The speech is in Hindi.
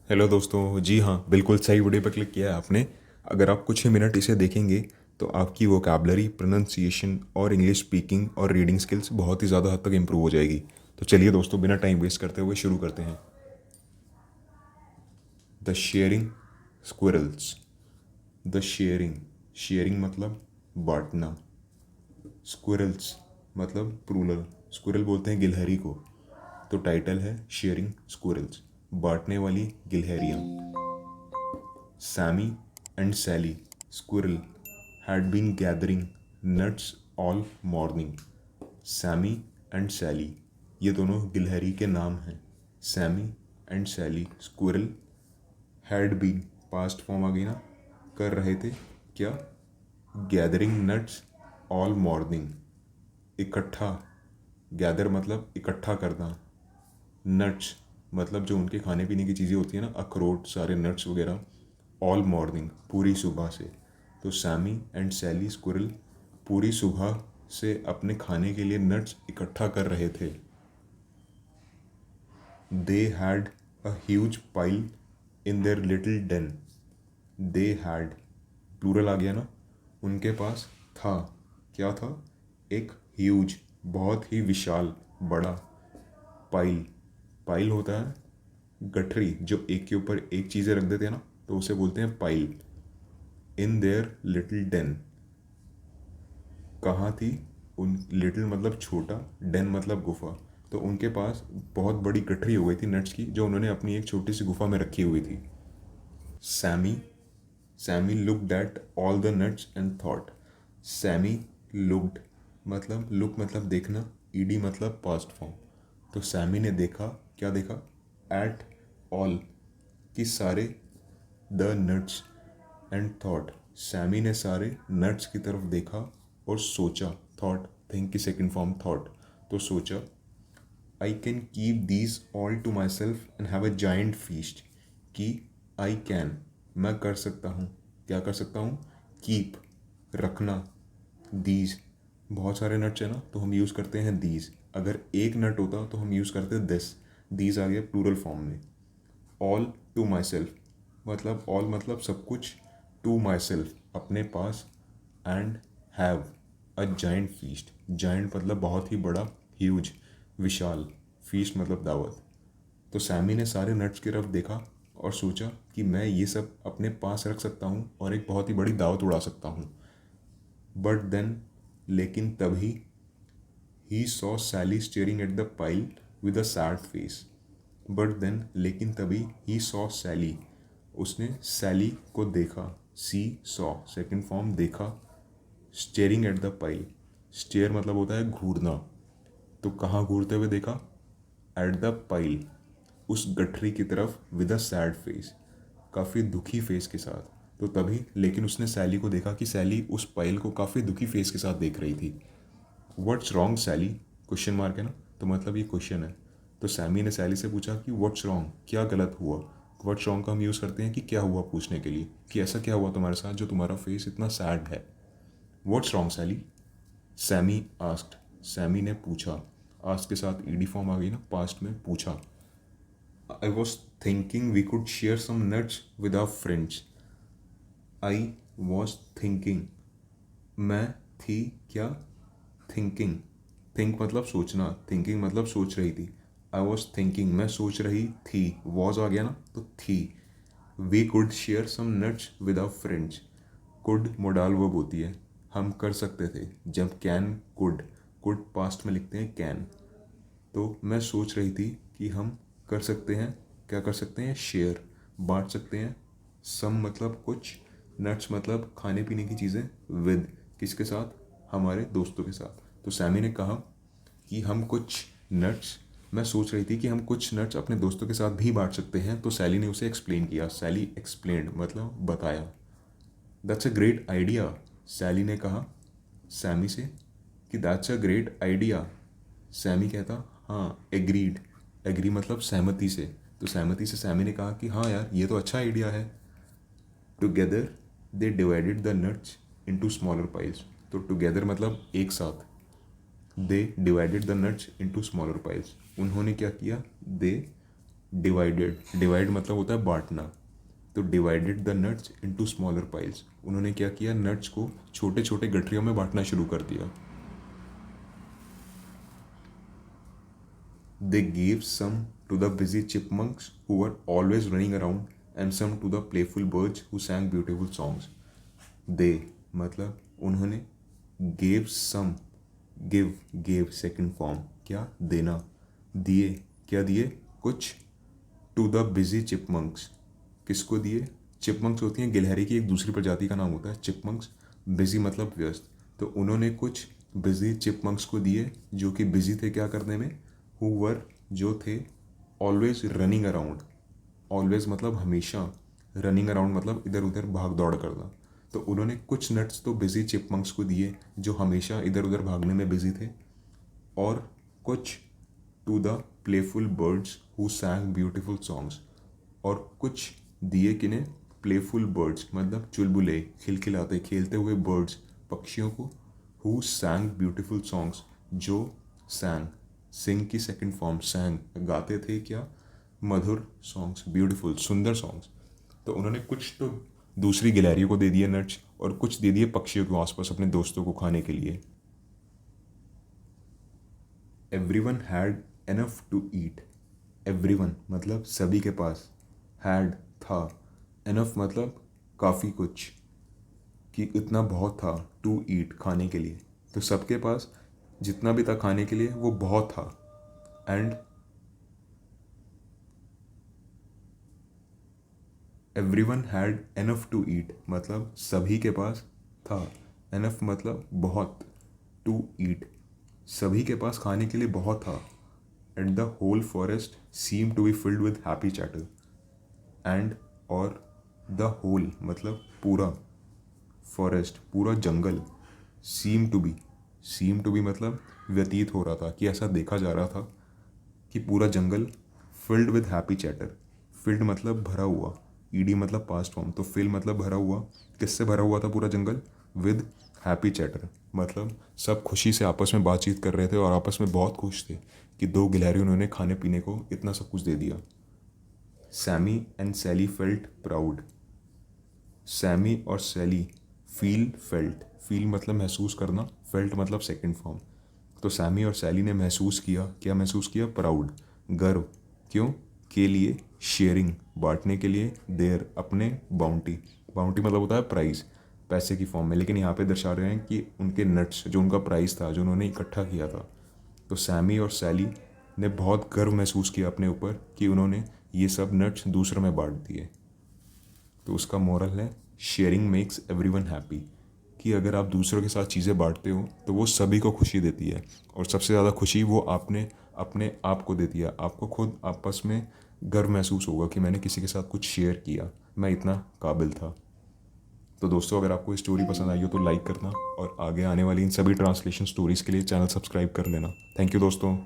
हेलो दोस्तों, जी हाँ, बिल्कुल सही वीडियो पर क्लिक किया है आपने। अगर आप कुछ ही मिनट इसे देखेंगे तो आपकी वोकैबलरी, प्रोनंसिएशन और इंग्लिश स्पीकिंग और रीडिंग स्किल्स बहुत ही ज़्यादा हद तक इम्प्रूव हो जाएगी। तो चलिए दोस्तों, बिना टाइम वेस्ट करते हुए शुरू करते हैं। The sharing squirrels. The sharing, sharing मतलब बांटना। स्क्विरल्स मतलब प्लूरल, स्क्विरल बोलते हैं गिलहरी को। तो टाइटल है शेयरिंग स्क्विरल्स, बांटने वाली गिलहरियाँ। Sammy and Sally, squirrel, had been gathering nuts all morning. Sammy and Sally, ये दोनों गिलहरी के नाम हैं। Sammy and Sally, squirrel, had been, past form आ गई ना, कर रहे थे क्या? Gathering nuts all morning, इकट्ठा, गैदर मतलब इकट्ठा करना, नट्स मतलब जो उनके खाने पीने की चीज़ें होती हैं ना, अखरोट, सारे नट्स वगैरह, ऑल मॉर्निंग पूरी सुबह से। तो सैमी एंड सैली स्क्विरल पूरी सुबह से अपने खाने के लिए नट्स इकट्ठा कर रहे थे। They had a huge pile in their little den. They had, plural आ गया ना, उनके पास था, क्या था? एक ह्यूज, बहुत ही विशाल, बड़ा, पाइल, पाइल होता है गठरी, जो एक के ऊपर एक चीज़ें रख देते हैं ना, तो उसे बोलते हैं pile. In their little den, कहाँ थी? उन, लिटिल मतलब छोटा, डेन मतलब गुफा। तो उनके पास बहुत बड़ी गठरी हो गई थी नट्स की, जो उन्होंने अपनी एक छोटी सी गुफा में रखी हुई थी। Sammy, Sammy looked at all the nuts and thought. Sammy looked मतलब, लुक मतलब देखना, ईडी मतलब पास्ट फॉर्म। तो सैमी ने देखा, क्या देखा? एट ऑल, कि सारे, the nuts and thought, Sammy ने सारे नट्स की तरफ देखा और सोचा, थॉट, थिंक की सेकेंड फॉर्म थॉट, तो सोचा, I can keep these all to myself and have a giant feast. कि आई कैन, मैं कर सकता हूँ, क्या कर सकता हूँ? कीप, रखना, दीज, बहुत सारे नट्स है ना, तो हम यूज़ करते हैं दीज। अगर एक नट होता तो हम यूज़ करते दिस, दीज आ गया प्लूरल फॉर्म में। ऑल टू माई सेल्फ मतलब, ऑल मतलब सब कुछ, टू माई सेल्फ अपने पास, and have a giant feast, giant मतलब बहुत ही बड़ा, ह्यूज विशाल, फीस्ट मतलब दावत। तो सैमी ने सारे नट्स की तरफ देखा और सोचा कि मैं ये सब अपने पास रख सकता हूँ और एक बहुत ही बड़ी दावत उड़ा सकता हूँ। बट देन, लेकिन तभी, he saw Sally staring at the pile with a sad face. But then, लेकिन तभी, ही सॉ सैली, उसने सैली को देखा। सी सॉ सेकेंड फॉर्म देखा, staring at the pile, stare मतलब होता है घूरना। तो कहाँ घूरते हुए देखा? एट द पाइल, उस गठरी की तरफ, विद अ सैड फेस, काफ़ी दुखी फेस के साथ। तो तभी, लेकिन उसने सैली को देखा कि सैली उस पाइल को काफ़ी दुखी फेस के साथ देख रही थी। व्हाट्स रॉन्ग सैली, क्वेश्चन मार्क है ना, तो मतलब ये क्वेश्चन है। तो सैमी ने सैली से पूछा कि व्हाट्स रॉन्ग, क्या गलत हुआ? व्हाट्स रॉन्ग का हम यूज़ करते हैं कि क्या हुआ पूछने के लिए, कि ऐसा क्या हुआ तुम्हारे साथ जो तुम्हारा फेस इतना सैड है। व्हाट्स रॉन्ग सैली, सैमी आस्क्ड, सैमी ने पूछा। आस्क के साथ ईडी फॉर्म आ गई ना, पास्ट में पूछा। I was thinking we could share some nuts with our friends. I was thinking, मैं थी क्या? थिंकिंग, थिंक मतलब सोचना, थिंकिंग मतलब सोच रही थी। आई वॉज थिंकिंग, मैं सोच रही थी, वॉज आ गया ना, तो थी। We could share some nuts with our friends, could modal verb होती है, हम कर सकते थे। जब कैन, कुड, कुड पास्ट में लिखते हैं कैन। तो मैं सोच रही थी कि हम कर सकते हैं, क्या कर सकते हैं? शेयर, बांट सकते हैं। सम मतलब कुछ, नट्स मतलब खाने पीने की चीज़ें, विद, किसके साथ? हमारे दोस्तों के साथ। तो सैमी ने कहा कि हम कुछ नट्स, मैं सोच रही थी कि हम कुछ नट्स अपने दोस्तों के साथ भी बांट सकते हैं। तो सैली ने उसे एक्सप्लेन किया, सैली एक्सप्लेन्ड मतलब बताया। That's a great idea, Sally ने कहा सैमी से कि that's a great idea. Sammy कहता, हाँ, एग्रीड, एग्री मतलब सहमति से। तो सहमति से सैमी ने कहा कि हाँ यार, ये तो अच्छा आइडिया है। Together they divided the nuts into smaller piles. तो टुगेदर मतलब एक साथ, they divided the nuts into smaller piles, उन्होंने क्या किया? दे डिवाइड मतलब होता है बांटना। तो divided the nuts into smaller piles, उन्होंने क्या किया, नट्स को छोटे छोटे गठरियों में बांटना शुरू कर दिया। They gave some to the busy chipmunks who were always running around and some to the playful birds who sang beautiful songs. They मतलब उन्होंने, gave some, gave second form, क्या देना, दिए, क्या दिए, कुछ, to the busy chipmunks, किसको दिए, चिपमंक्स होती हैं गिलहरी की एक दूसरी प्रजाति का नाम होता है चिपमंक्स। बिजी मतलब व्यस्त, तो उन्होंने कुछ बिजी चिपमंक्स को दिए जो कि बिजी थे क्या करने में, हु वर जो थे, ऑलवेज रनिंग अराउंड, ऑलवेज मतलब हमेशा, रनिंग अराउंड मतलब इधर उधर भाग दौड़ करना। तो उन्होंने कुछ नट्स तो बिजी चिपमंक्स को दिए जो हमेशा इधर उधर भागने में बिजी थे, और कुछ to the playful birds who sang beautiful songs, और कुछ दिए किन्हें, प्लेफुल बर्ड्स मतलब चुलबुले, खिलखिलाते खेलते हुए बर्ड्स, पक्षियों को, हु सैंग ब्यूटिफुल सॉन्ग्स, जो सैंग, सिंग की सेकंड फॉर्म सैंग, गाते थे क्या, मधुर सॉन्ग्स, ब्यूटीफुल सुंदर सॉन्ग्स। तो उन्होंने कुछ तो दूसरी गिलहरियों को दे दिए नट्स और कुछ दे दिए पक्षियों को आसपास अपने दोस्तों को खाने के लिए। Everyone had enough to eat, everyone मतलब सभी के पास, हैड था, एनफ मतलब काफ़ी कुछ, कि इतना बहुत था, टू ईट खाने के लिए, तो सबके पास जितना भी था खाने के लिए वो बहुत था। And everyone had enough to eat मतलब सभी के पास था, एनफ मतलब बहुत, टू ईट सभी के पास खाने के लिए बहुत था। And the whole forest seem to be filled with happy chatter, and और द होल मतलब पूरा, फॉरेस्ट पूरा जंगल, सीम टू बी मतलब व्यतीत हो रहा था, कि ऐसा देखा जा रहा था कि पूरा जंगल, filled with happy chatter, filled मतलब भरा हुआ, ईडी मतलब पास्ट फॉर्म, तो फिल मतलब भरा हुआ, किससे भरा हुआ था पूरा जंगल, विद हैप्पी चैटर मतलब सब खुशी से आपस में बातचीत कर रहे थे और आपस में बहुत खुश थे कि दो गिलहरियों उन्होंने खाने पीने को इतना सब कुछ दे दिया। Sammy and Sally felt proud, Sammy और सैली, फील मतलब महसूस करना, फेल्ट मतलब सेकंड फॉर्म, तो सैमी और सैली ने महसूस किया, क्या महसूस किया, प्राउड, गर्व, क्यों, के लिए, शेयरिंग बांटने के लिए, देयर अपने, बाउंटी, बाउंटी मतलब होता है प्राइस, पैसे की फॉर्म में, लेकिन यहाँ पे दर्शा रहे हैं कि उनके नट्स जो उनका प्राइस था जो उन्होंने इकट्ठा किया था। तो सैमी और सैली ने बहुत गर्व महसूस किया अपने ऊपर कि उन्होंने ये सब नट्स दूसरों में बांट दिए। तो उसका मोरल है, शेयरिंग मेक्स एवरीवन हैप्पी, कि अगर आप दूसरों के साथ चीज़ें बांटते हो तो वो सभी को खुशी देती है, और सबसे ज़्यादा खुशी वो आपने अपने आप को देती है। आपको खुद आपस में गर्व महसूस होगा कि मैंने किसी के साथ कुछ शेयर किया, मैं इतना काबिल था। तो दोस्तों, अगर आपको स्टोरी पसंद आई हो तो लाइक करना, और आगे आने वाली इन सभी ट्रांसलेशन स्टोरीज़ के लिए चैनल सब्सक्राइब कर लेना। थैंक यू दोस्तों।